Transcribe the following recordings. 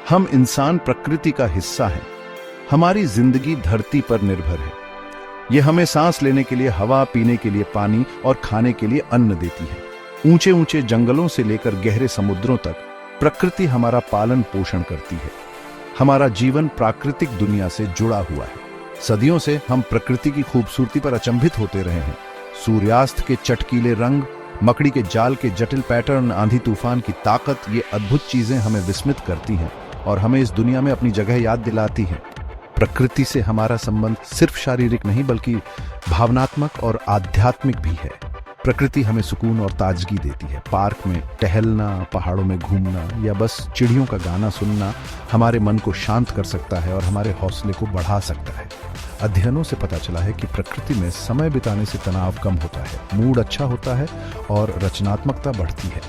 हम इंसान प्रकृति का हिस्सा हैं। हमारी जिंदगी धरती पर निर्भर है। यह हमें सांस लेने के लिए हवा, पीने के लिए पानी और खाने के लिए अन्न देती है। ऊंचे ऊंचे जंगलों से लेकर गहरे समुद्रों तक प्रकृति हमारा पालन पोषण करती है। हमारा जीवन प्राकृतिक दुनिया से जुड़ा हुआ है। सदियों से हम प्रकृति की खूबसूरती पर अचंभित होते रहे हैं। सूर्यास्त के चटकीले रंग, मकड़ी के जाल के जटिल पैटर्न, आंधी तूफान की ताकत, ये अद्भुत चीजें हमें विस्मित करती हैं और हमें इस दुनिया में अपनी जगह याद दिलाती हैं। प्रकृति से हमारा संबंध सिर्फ शारीरिक नहीं बल्कि भावनात्मक और आध्यात्मिक भी है। प्रकृति हमें सुकून और ताजगी देती है। पार्क में टहलना, पहाड़ों में घूमना या बस चिड़ियों का गाना सुनना हमारे मन को शांत कर सकता है और हमारे हौसले को बढ़ा सकता है। अध्ययनों से पता चला है कि प्रकृति में समय बिताने से तनाव कम होता है, मूड अच्छा होता है और रचनात्मकता बढ़ती है।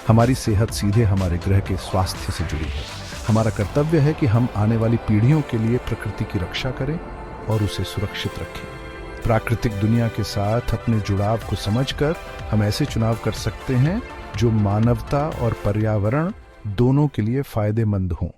हमारी सेहत सीधे हमारे ग्रह के स्वास्थ्य से जुड़ी है। हमारा कर्तव्य है कि हम आने वाली पीढ़ियों के लिए प्रकृति की रक्षा करें और उसे सुरक्षित रखें। प्राकृतिक दुनिया के साथ अपने जुड़ाव को समझकर हम ऐसे चुनाव कर सकते हैं जो मानवता और पर्यावरण दोनों के लिए फायदेमंद हों।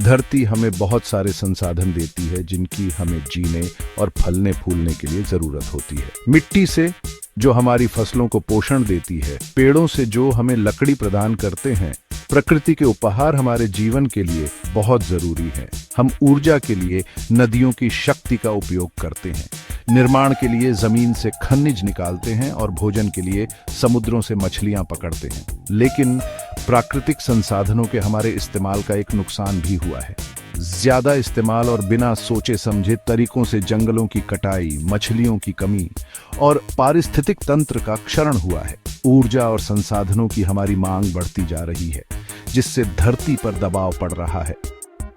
धरती हमें बहुत सारे संसाधन देती है जिनकी हमें जीने और फलने फूलने के लिए जरूरत होती है। मिट्टी से जो हमारी फसलों को पोषण देती है, पेड़ों से जो हमें लकड़ी प्रदान करते हैं। प्रकृति के उपहार हमारे जीवन के लिए बहुत जरूरी है। हम ऊर्जा के लिए नदियों की शक्ति का उपयोग करते हैं, निर्माण के लिए जमीन से खनिज निकालते हैं और भोजन के लिए समुद्रों से मछलियां पकड़ते हैं। लेकिन प्राकृतिक संसाधनों के हमारे इस्तेमाल का एक नुकसान भी हुआ है। ज्यादा इस्तेमाल और बिना सोचे समझे तरीकों से जंगलों की कटाई, मछलियों की कमी और पारिस्थितिक तंत्र का क्षरण हुआ है। ऊर्जा और संसाधनों की हमारी मांग बढ़ती जा रही है, जिससे धरती पर दबाव पड़ रहा है।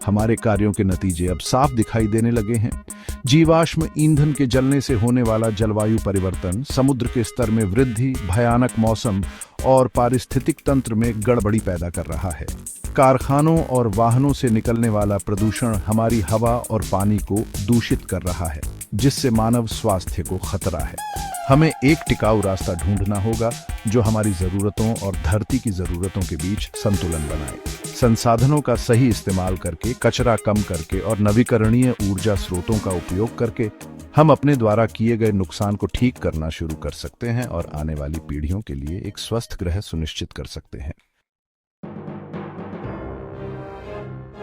हमारे कार्यों के नतीजे अब साफ दिखाई देने लगे हैं। जीवाश्म ईंधन के जलने से होने वाला जलवायु परिवर्तन, समुद्र के स्तर में वृद्धि, भयानक मौसम और पारिस्थितिक तंत्र में गड़बड़ी पैदा कर रहा है। कारखानों और वाहनों से निकलने वाला प्रदूषण हमारी हवा और पानी को दूषित कर रहा है, जिससे मानव स्वास्थ्य को खतरा है। हमें एक टिकाऊ रास्ता ढूंढना होगा जो हमारी जरूरतों और धरती की जरूरतों के बीच संतुलन बनाए। संसाधनों का सही इस्तेमाल करके, कचरा कम करके और नवीकरणीय ऊर्जा स्रोतों का उपयोग करके हम अपने द्वारा किए गए नुकसान को ठीक करना शुरू कर सकते हैं और आने वाली पीढ़ियों के लिए एक स्वस्थ ग्रह सुनिश्चित कर सकते हैं।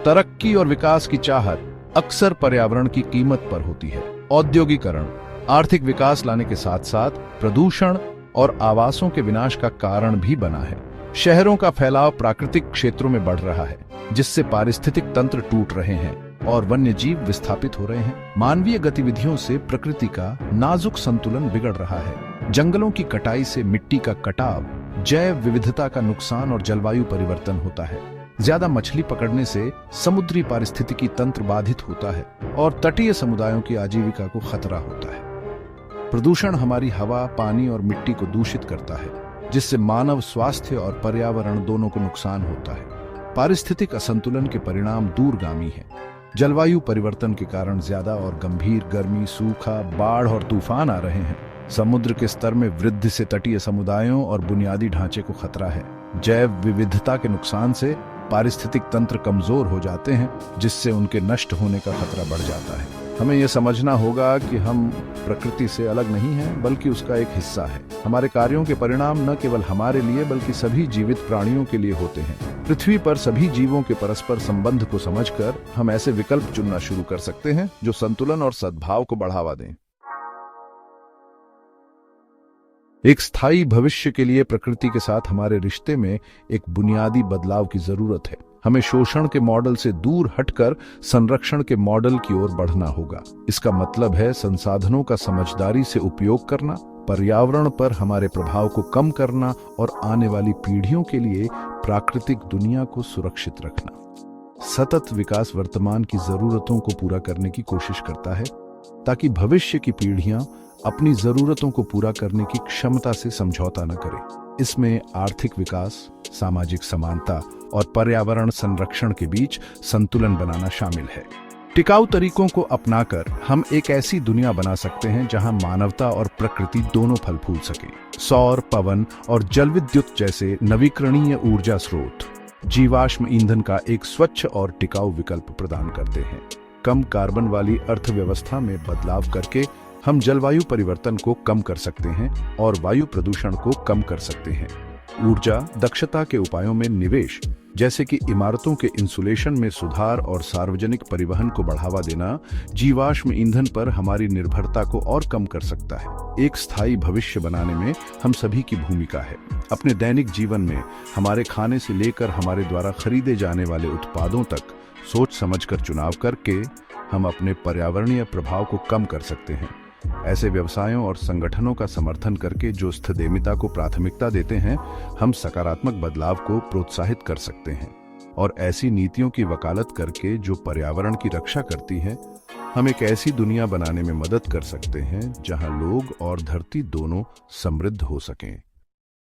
तरक्की और विकास की चाहत अक्सर पर्यावरण की कीमत पर होती है। औद्योगिकरण आर्थिक विकास लाने के साथ साथ प्रदूषण और आवासों के विनाश का कारण भी बना है। शहरों का फैलाव प्राकृतिक क्षेत्रों में बढ़ रहा है, जिससे पारिस्थितिक तंत्र टूट रहे हैं और वन्य जीव विस्थापित हो रहे हैं। मानवीय गतिविधियों से प्रकृति का नाजुक संतुलन बिगड़ रहा है। जंगलों की कटाई से मिट्टी का कटाव, जैव विविधता का नुकसान और जलवायु परिवर्तन होता है। ज्यादा मछली पकड़ने से समुद्री पारिस्थितिकी तंत्र बाधित होता है और तटीय समुदायों की आजीविका को खतरा होता है। प्रदूषण हमारी हवा, पानी और मिट्टी को दूषित करता है, जिससे मानव स्वास्थ्य और पर्यावरण दोनों को नुकसान होता है। पारिस्थितिक असंतुलन के परिणाम दूरगामी हैं। जलवायु परिवर्तन के कारण ज्यादा और गंभीर गर्मी, सूखा, बाढ़ और तूफान आ रहे हैं। समुद्र के स्तर में वृद्धि से तटीय समुदायों और बुनियादी ढांचे को खतरा है। जैव विविधता के नुकसान से पारिस्थितिक तंत्र कमजोर हो जाते हैं, जिससे उनके नष्ट होने का खतरा बढ़ जाता है। हमें यह समझना होगा कि हम प्रकृति से अलग नहीं हैं, बल्कि उसका एक हिस्सा है। हमारे कार्यों के परिणाम न केवल हमारे लिए बल्कि सभी जीवित प्राणियों के लिए होते हैं। पृथ्वी पर सभी जीवों के परस्पर संबंध को समझकर हम ऐसे विकल्प चुनना शुरू कर सकते हैं जो संतुलन और सद्भाव को बढ़ावा दें। एक स्थायी भविष्य के लिए प्रकृति के साथ हमारे रिश्ते में एक बुनियादी बदलाव की जरूरत है। हमें शोषण के मॉडल से दूर हटकर संरक्षण के मॉडल की ओर बढ़ना होगा। इसका मतलब है संसाधनों का समझदारी से उपयोग करना, पर्यावरण पर हमारे प्रभाव को कम करना और आने वाली पीढ़ियों के लिए प्राकृतिक दुनिया को सुरक्षित रखना। सतत विकास वर्तमान की जरूरतों को पूरा करने की कोशिश करता है, ताकि भविष्य की पीढ़ियां अपनी जरूरतों को पूरा करने की क्षमता से समझौता न करें। इसमें आर्थिक विकास, सामाजिक समानता और पर्यावरण संरक्षण के बीच संतुलन बनाना शामिल है। टिकाऊ तरीकों को अपनाकर हम एक ऐसी दुनिया बना सकते हैं जहां मानवता और प्रकृति दोनों फल फूल सके। सौर, पवन और जल विद्युत जैसे नवीकरणीय ऊर्जा स्रोत जीवाश्म ईंधन का एक स्वच्छ और टिकाऊ विकल्प प्रदान करते हैं। कम कार्बन वाली अर्थव्यवस्था में बदलाव करके हम जलवायु परिवर्तन को कम कर सकते हैं और वायु प्रदूषण को कम कर सकते हैं। ऊर्जा दक्षता के उपायों में निवेश, जैसे कि इमारतों के इंसुलेशन में सुधार और सार्वजनिक परिवहन को बढ़ावा देना, जीवाश्म ईंधन पर हमारी निर्भरता को और कम कर सकता है। एक स्थायी भविष्य बनाने में हम सभी की भूमिका है। अपने दैनिक जीवन में हमारे खाने से लेकर हमारे द्वारा खरीदे जाने वाले उत्पादों तक सोच समझकर चुनाव करके हम अपने पर्यावरणीय प्रभाव को कम कर सकते हैं। ऐसे व्यवसायों और संगठनों का समर्थन करके जो स्थितिमिता को प्राथमिकता देते हैं, हम सकारात्मक बदलाव को प्रोत्साहित कर सकते हैं। और ऐसी नीतियों की वकालत करके जो पर्यावरण की रक्षा करती हैं, हम एक ऐसी दुनिया बनाने में मदद कर सकते हैं जहां लोग और धरती दोनों समृद्ध हो सकें।